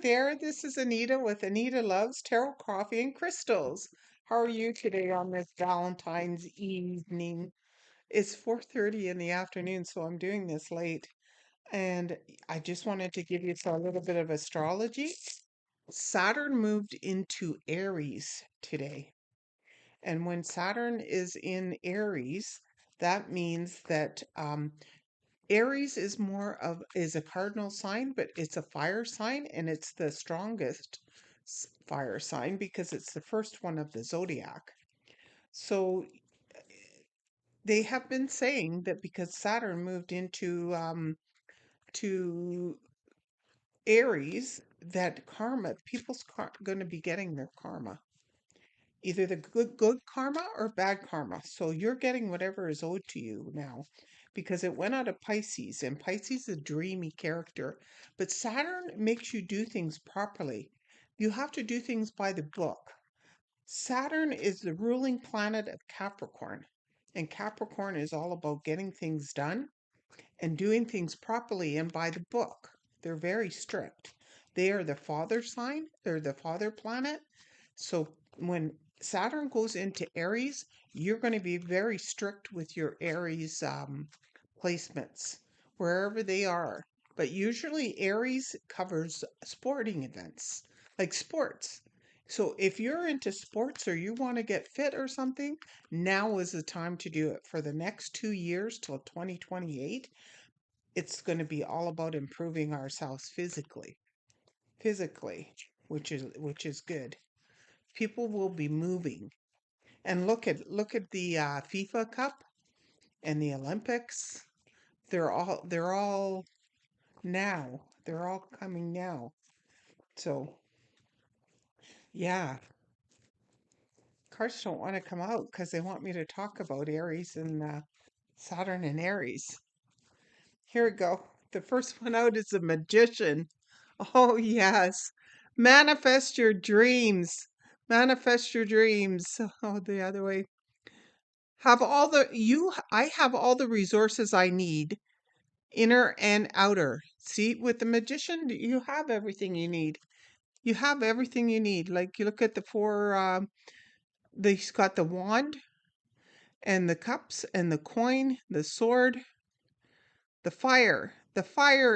there, this is Anita with Anita Loves Tarot Coffee and Crystals. How are you today on this Valentine's evening? It's 4:30 in the afternoon, so I'm doing this late. And I just wanted to give you a little bit of astrology. Saturn moved into Aries today. And when Saturn is in Aries, that means that Aries is a cardinal sign, but it's a fire sign and it's the strongest fire sign because it's the first one of the zodiac. So they have been saying that because Saturn moved into to Aries, that people's going to be getting their karma, either the good karma or bad karma. So you're getting whatever is owed to you now because it went out of Pisces, and Pisces is a dreamy character, but Saturn makes you do things properly. You have to do things by the book. Saturn is the ruling planet of Capricorn, and Capricorn is all about getting things done and doing things properly and by the book. They're very strict. They are the father sign, they're the father planet. So when Saturn goes into Aries, you're going to be very strict with your Aries placements, wherever they are. But usually Aries covers sporting events, like sports. So if you're into sports or you want to get fit or something, now is the time to do it. For the next 2 years till 2028, it's going to be all about improving ourselves physically, which is good. People will be moving. And look at the FIFA Cup and the Olympics. They're all now. They're all coming now. So yeah, cards don't want to come out because they want me to talk about Aries and Saturn and Aries. Here we go. The first one out is a magician. Oh yes, manifest your dreams. Manifest your dreams. Oh, the other way. I have all the resources I need, inner and outer. See, with the magician, you have everything you need. You have everything you need. Like you look at the four, they've got the wand and the cups and the coin, the sword, the fire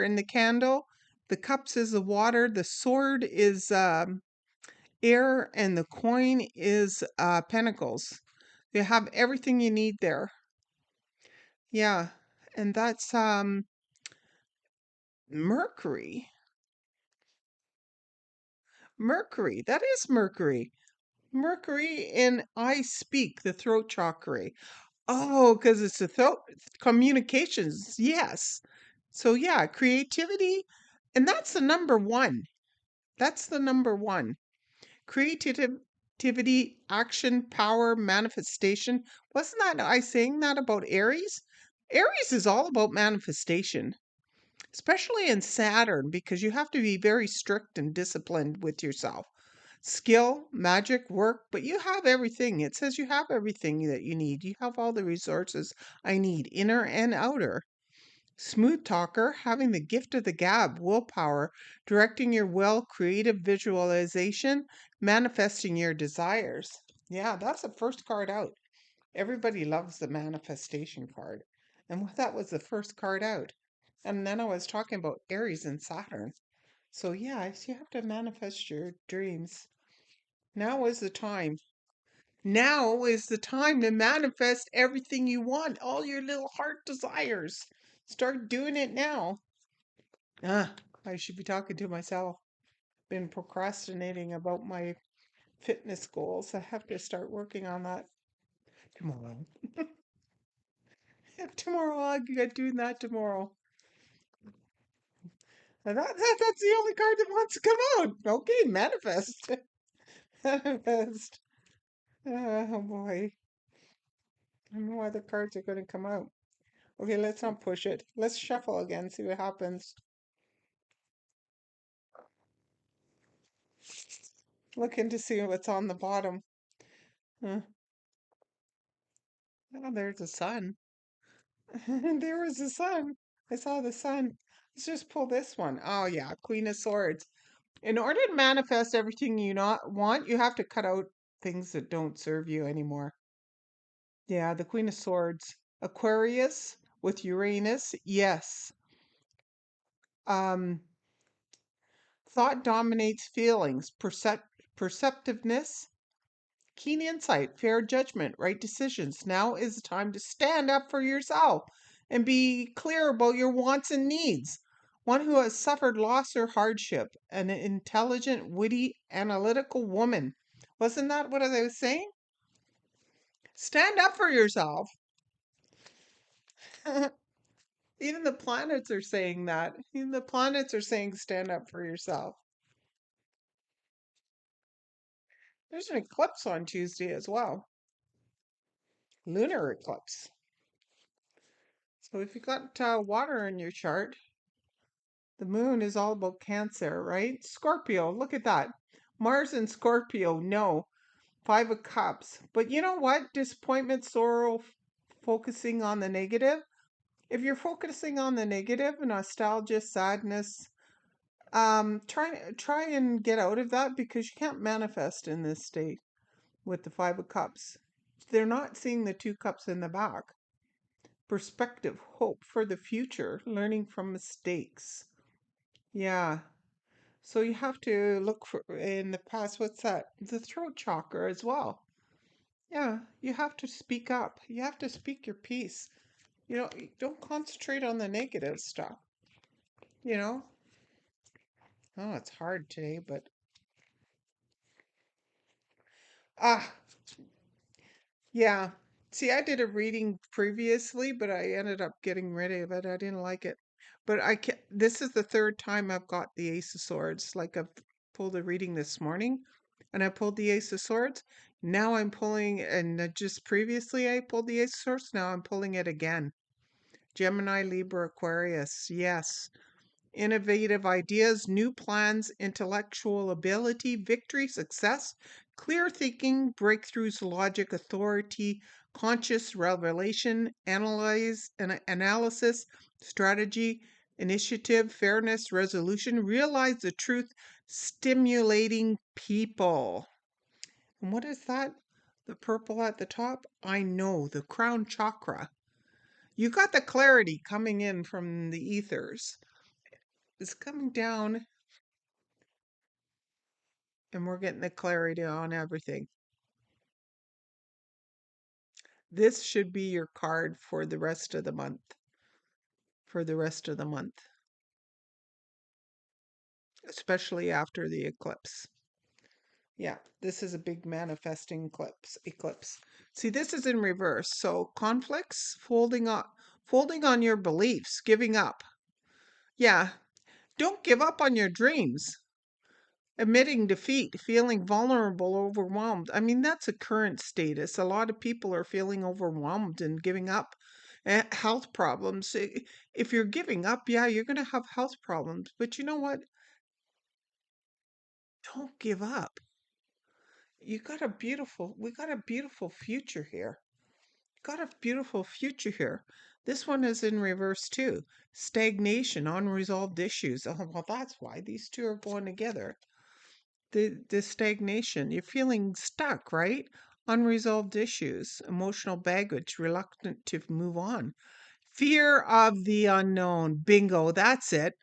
in the candle. The cups is the water. The sword is air, and the coin is pentacles. You have everything you need there. Yeah, and that's Mercury. Mercury. That is Mercury. Mercury in I speak, the throat chakra. Oh, because it's the throat communications. Yes. So yeah, creativity, and that's the number one. That's the number one. Creativity, action, power, manifestation. Wasn't that I saying that about Aries? Aries is all about manifestation, especially in Saturn, because you have to be very strict and disciplined with yourself. Skill, magic, work, but you have everything. It says you have everything that you need. You have all the resources I need, inner and outer. Smooth talker, having the gift of the gab, willpower, directing your will, creative visualization, manifesting your desires. Yeah, that's the first card out. Everybody loves the manifestation card. And that was the first card out. And then I was talking about Aries and Saturn. So, yeah, you have to manifest your dreams. Now is the time. Now is the time to manifest everything you want, all your little heart desires. Start doing it now. Ah, I should be talking to myself. Been procrastinating about my fitness goals. I have to start working on that tomorrow. Tomorrow, I'll get doing that tomorrow. And that's the only card that wants to come out. Okay, manifest. Manifest. Oh boy. I don't know why the cards are going to come out. Okay, let's not push it. Let's shuffle again, see what happens. Looking to see what's on the bottom. Huh. Oh, there's the sun. There was the sun. I saw the sun. Let's just pull this one. Oh, yeah, Queen of Swords. In order to manifest everything you not want, you have to cut out things that don't serve you anymore. Yeah, the Queen of Swords. Aquarius with Uranus. Yes. Um, thought dominates feelings. Perceptiveness, keen insight, fair judgment, right decisions. Now is the time to stand up for yourself and be clear about your wants and needs. One who has suffered loss or hardship, an intelligent, witty, analytical woman. Wasn't that what I was saying? Stand up for yourself. Even the planets are saying that. Even the planets are saying stand up for yourself. There's an eclipse on Tuesday as well. Lunar eclipse. So if you got water in your chart, the moon is all about Cancer, right? Scorpio, look at that. Mars and Scorpio, no. Five of Cups. But you know what? Disappointment, sorrow, focusing on the negative. If you're focusing on the negative, nostalgia, sadness, try and get out of that because you can't manifest in this state with the Five of Cups. They're not seeing the two cups in the back. Perspective, hope for the future, learning from mistakes. Yeah. So you have to look for in the past, what's that? The throat chakra as well. Yeah, you have to speak up. You have to speak your piece. Don't concentrate on the negative stuff, you know? Oh, it's hard today, but ah, yeah. See, I did a reading previously, but I ended up getting rid of it. I didn't like it. But this is the third time I've got the Ace of Swords. Like I've pulled a reading this morning and I pulled the Ace of Swords. Now I'm pulling, and just previously I pulled the Ace of Swords. Now I'm pulling it again. Gemini, Libra, Aquarius. Yes. Innovative ideas, new plans, intellectual ability, victory, success, clear thinking, breakthroughs, logic, authority, conscious revelation, analysis, strategy, initiative, fairness, resolution, realize the truth, stimulating people. And what is that? The purple at the top? I know, the crown chakra. You got the clarity coming in from the ethers. It's coming down, and we're getting the clarity on everything. This should be your card for the rest of the month. For the rest of the month, especially after the eclipse. Yeah, this is a big manifesting eclipse. See, this is in reverse. So conflicts, folding on your beliefs, giving up. Yeah, don't give up on your dreams. Admitting defeat, feeling vulnerable, overwhelmed. I mean, that's a current status. A lot of people are feeling overwhelmed and giving up. Health problems. If you're giving up, yeah, you're going to have health problems. But you know what? Don't give up. We got a beautiful future here. Got a beautiful future here. This one is in reverse too. Stagnation, unresolved issues. Oh, well, that's why these two are going together. The stagnation. You're feeling stuck, right? Unresolved issues, emotional baggage, reluctant to move on. Fear of the unknown. Bingo, that's it.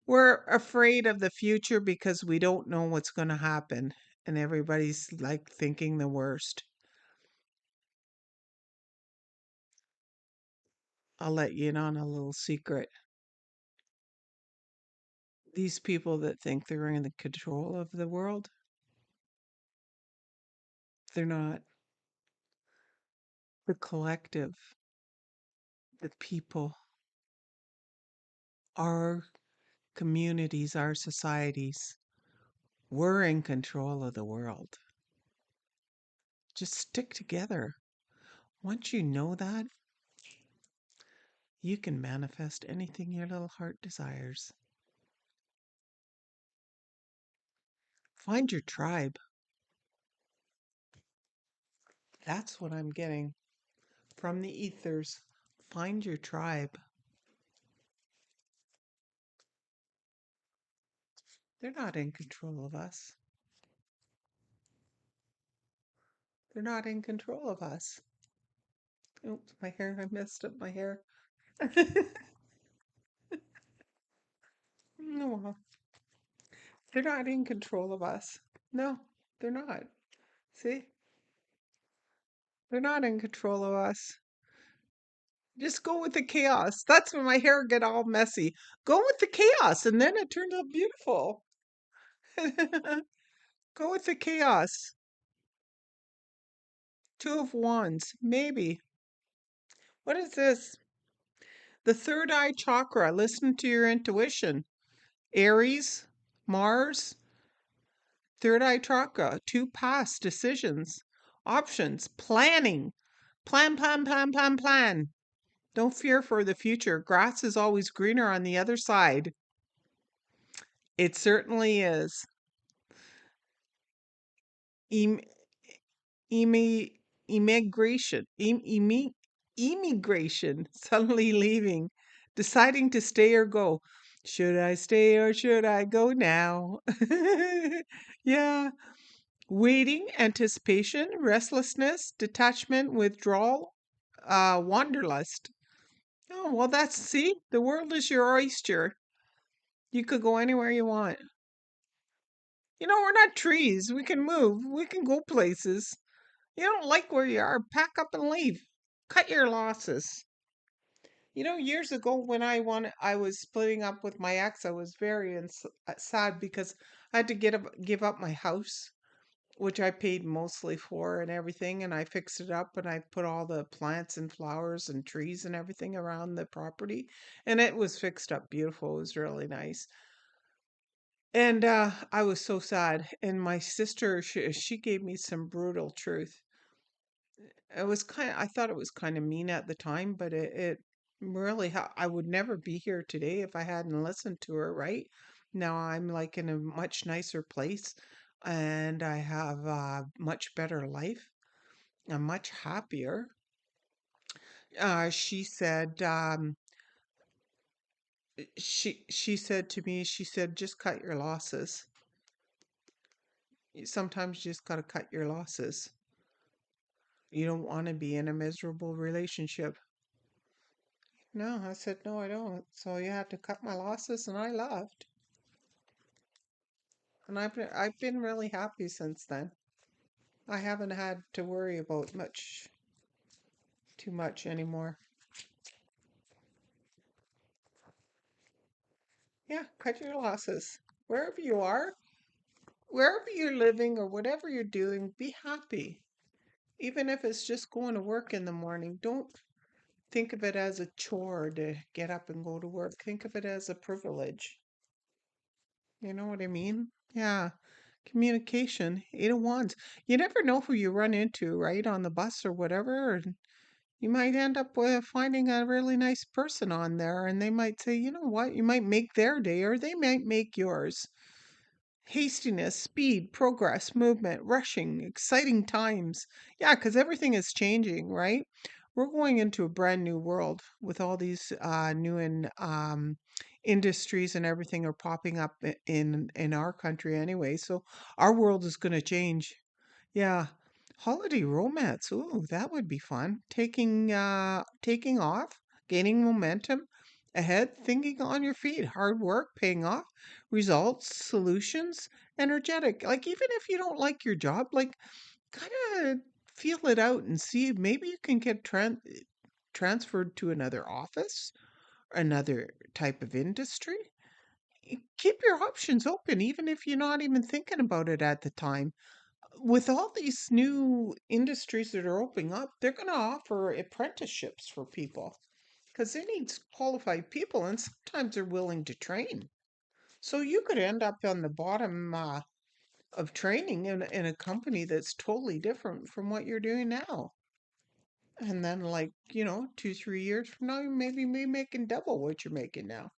We're afraid of the future because we don't know what's going to happen. And everybody's like thinking the worst. I'll let you in on a little secret. These people that think they're in the control of the world, they're not. The collective, the people, our communities, our societies, we're in control of the world. Just stick together. Once you know that, you can manifest anything your little heart desires. Find your tribe. That's what I'm getting from the ethers. Find your tribe. They're not in control of us. They're not in control of us. Oops, my hair, I messed up my hair. No, well, they're not in control of us. No, they're not. See, they're not in control of us. Just go with the chaos. That's when my hair get all messy. Go with the chaos, and then it turns out beautiful. Go with the chaos. Two of Wands, maybe. What is this? The third eye chakra. Listen to your intuition. Aries, Mars, third eye chakra. Two past decisions, options, planning. Plan, plan, plan, plan, plan. Don't fear for the future. Grass is always greener on the other side. It certainly is. Em- emi- immigration, suddenly leaving, deciding to stay or go. Should I stay or should I go now? Yeah. Waiting, anticipation, restlessness, detachment, withdrawal, wanderlust. Oh, well, see, the world is your oyster. You could go anywhere you want. We're not trees. We can move. We can go places. You don't like where you are, pack up and leave. Cut your losses. Years ago when I was splitting up with my ex, I was very sad because I had to give up my house, which I paid mostly for and everything, and I fixed it up and I put all the plants and flowers and trees and everything around the property, and it was fixed up beautiful. It was really nice. And I was so sad. And my sister, she gave me some brutal truth. I thought it was kind of mean at the time, but it really, I would never be here today if I hadn't listened to her, right? Now I'm like in a much nicer place and I have a much better life. I'm much happier. She said, she said to me, she said, just cut your losses. Sometimes you just got to cut your losses. You don't want to be in a miserable relationship. No, I said, no, I don't. So you had to cut my losses, and I left. And I've been really happy since then. I haven't had to worry about too much anymore. Yeah, cut your losses. Wherever you are, wherever you're living or whatever you're doing, be happy. Even if it's just going to work in the morning, don't think of it as a chore to get up and go to work. Think of it as a privilege. You know what I mean? Yeah. Communication, 8 of Wands. You never know who you run into, right, on the bus or whatever. And you might end up with finding a really nice person on there, and they might say, you know what, you might make their day or they might make yours. Hastiness, speed, progress, movement, rushing, exciting times. Yeah, because everything is changing, right? We're going into a brand new world with all these new industries and everything are popping up in our country anyway. So our world is going to change. Yeah. Holiday romance. Ooh, that would be fun. Taking off, gaining momentum, ahead, thinking on your feet, hard work paying off, results, solutions, energetic. Like even if you don't like your job, like kind of feel it out and see if maybe you can get transferred to another office, another type of industry. Keep your options open, even if you're not even thinking about it at the time. With all these new industries that are opening up, they're going to offer apprenticeships for people because they need qualified people and sometimes they're willing to train. So you could end up on the bottom of training in a company that's totally different from what you're doing now. And then, like, 2, 3 years from now, you maybe be making double what you're making now.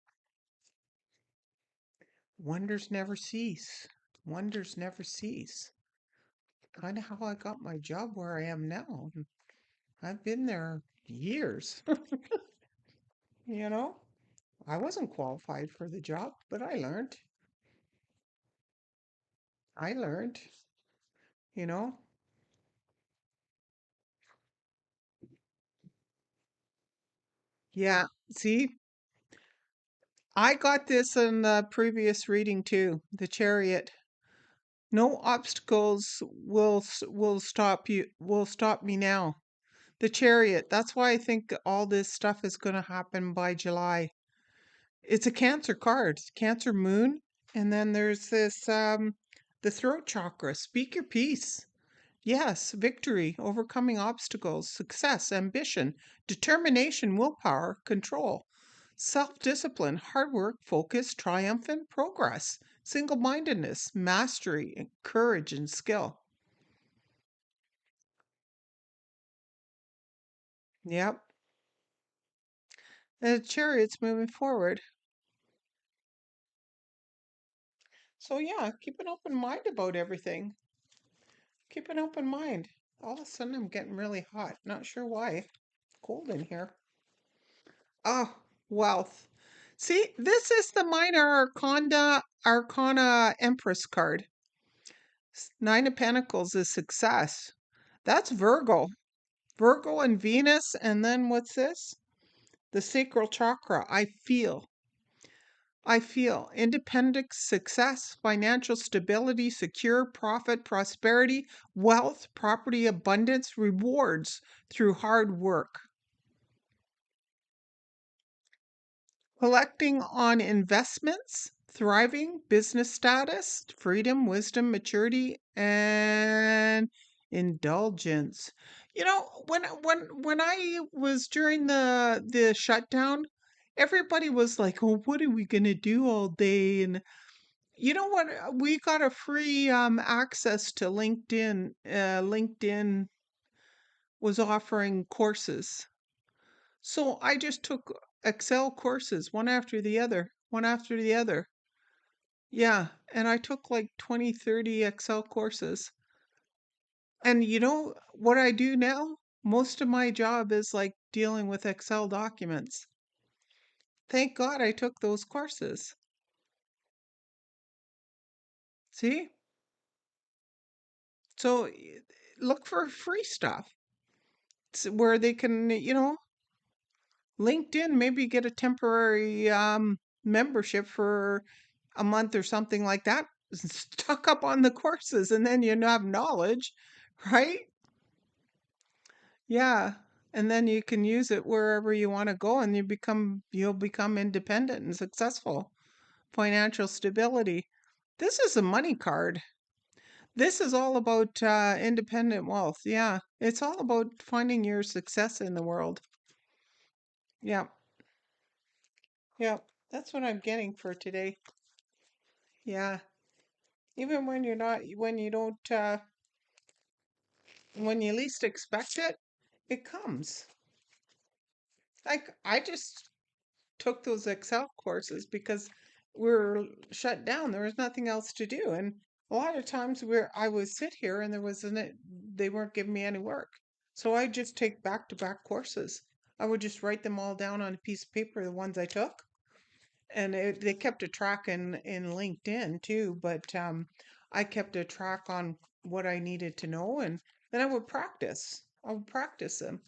Wonders never cease. Wonders never cease. Kind of how I got my job where I am now. I've been there years. you know, I wasn't qualified for the job, but I learned. I learned, you know. Yeah. See, I got this in the previous reading too. The Chariot. No obstacles will stop you. Will stop me now. The Chariot. That's why I think all this stuff is going to happen by July. It's a Cancer card, Cancer Moon, and then there's this the throat chakra. Speak your piece. Yes, victory, overcoming obstacles, success, ambition, determination, willpower, control, self discipline, hard work, focus, triumphant progress, single mindedness, mastery, courage, and skill. Yep. And the chariot's moving forward. So, yeah, keep an open mind about everything. Keep an open mind. All of a sudden, I'm getting really hot. Not sure why. Cold in here. Oh, wealth. See, this is the minor arcana Empress card. Nine of Pentacles is success. That's Virgo. Virgo and Venus. And then what's this? The sacral chakra. I feel independent success, financial stability, secure profit, prosperity, wealth, property, abundance, rewards through hard work. Collecting on investments, thriving, business status, freedom, wisdom, maturity, and indulgence. When I was during the shutdown, everybody was like, "Oh, what are we gonna do all day?" And you know what? We got a free access to LinkedIn. LinkedIn was offering courses. So I just took Excel courses one after the other, one after the other. Yeah. And I took like 20, 30 Excel courses. And you know what I do now? Most of my job is like dealing with Excel documents. Thank God I took those courses. See? So look for free stuff where they can, LinkedIn, maybe get a temporary membership for a month or something like that. Stock up on the courses and then you have knowledge, right? Yeah. And then you can use it wherever you want to go and you'll become independent and successful. Financial stability. This is a money card. This is all about independent wealth. Yeah. It's all about finding your success in the world. Yeah. Yeah. That's what I'm getting for today. Yeah. Even when you're not, when you don't, when you least expect it, it comes. Like I just took those Excel courses because we are shut down. There was nothing else to do. And a lot of times where I would sit here and they weren't giving me any work. So I just take back to back courses. I would just write them all down on a piece of paper, the ones I took. And they kept a track in LinkedIn too, but I kept a track on what I needed to know, and then I would practice. I would practice them.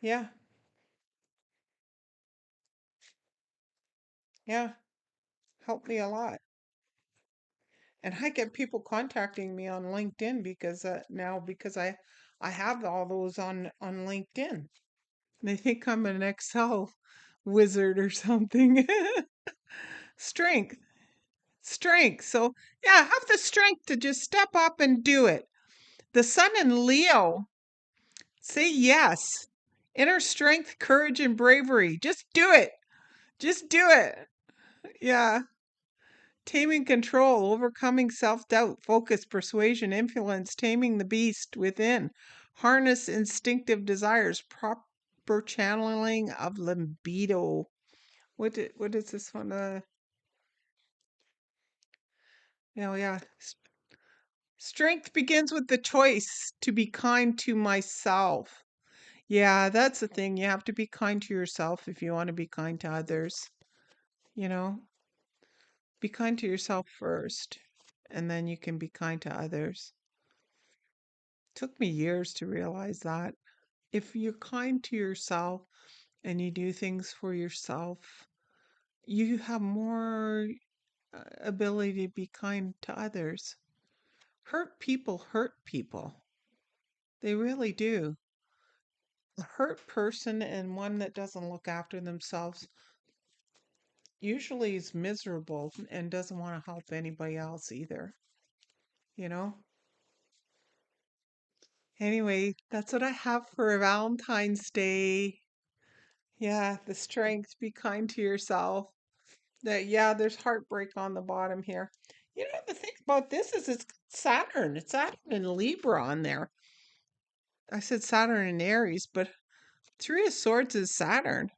Yeah, yeah, helped me a lot. And I get people contacting me on LinkedIn because because I have all those on LinkedIn. They think I'm an Excel wizard or something. Strength, strength. So yeah, have the strength to just step up and do it. The sun in Leo. Say yes. Inner strength, courage, and bravery. Just do it. Just do it. Yeah. Taming control, overcoming self doubt, focus, persuasion, influence, taming the beast within, harness instinctive desires, proper channeling of libido. What is this one? Yeah. Strength begins with the choice to be kind to myself. Yeah, that's the thing. You have to be kind to yourself if you want to be kind to others. You know, be kind to yourself first. and then you can be kind to others. Took me years to realize that. If you're kind to yourself and you do things for yourself, you have more ability to be kind to others. Hurt people hurt people. They really do. A hurt person and one that doesn't look after themselves usually is miserable and doesn't want to help anybody else either, you know? Anyway, that's what I have for Valentine's Day. Yeah, the strength, be kind to yourself. That, yeah, there's heartbreak on the bottom here. You know, the thing about this is it's Saturn. It's Saturn and Libra on there. I said Saturn and Aries, but Three of Swords is Saturn.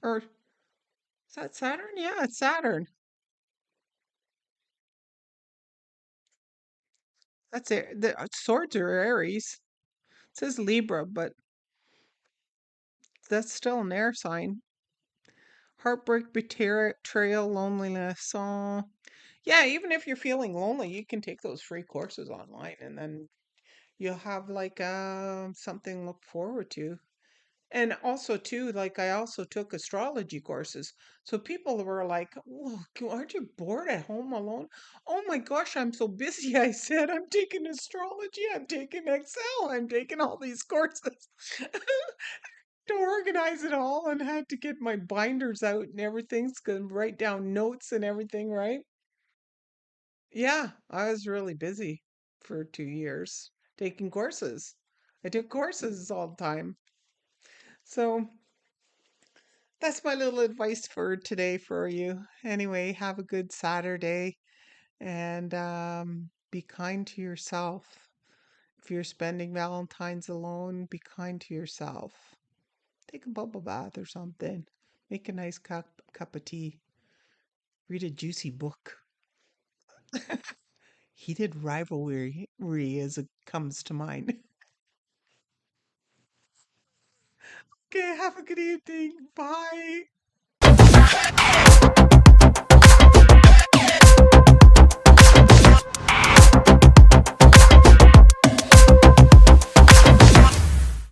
Or is that Saturn? Yeah, it's Saturn. That's it. The swords are Aries. It says Libra, but that's still an air sign. Heartbreak, betrayal, loneliness. Oh, yeah, even if you're feeling lonely, you can take those free courses online and then you'll have like something to look forward to. And also too, like I also took astrology courses. So people were like, "Oh, aren't you bored at home alone?" Oh my gosh, I'm so busy. I said, I'm taking astrology, I'm taking Excel, I'm taking all these courses to organize it all and had to get my binders out and everything, to write down notes and everything, right? Yeah, I was really busy for 2 years taking courses. I took courses all the time. So that's my little advice for today for you. Anyway, have a good Saturday and be kind to yourself. If you're spending Valentine's alone, be kind to yourself. Take a bubble bath or something. Make a nice cup of tea. Read a juicy book. Heated rivalry as it comes to mind. Okay, have a good evening. Bye.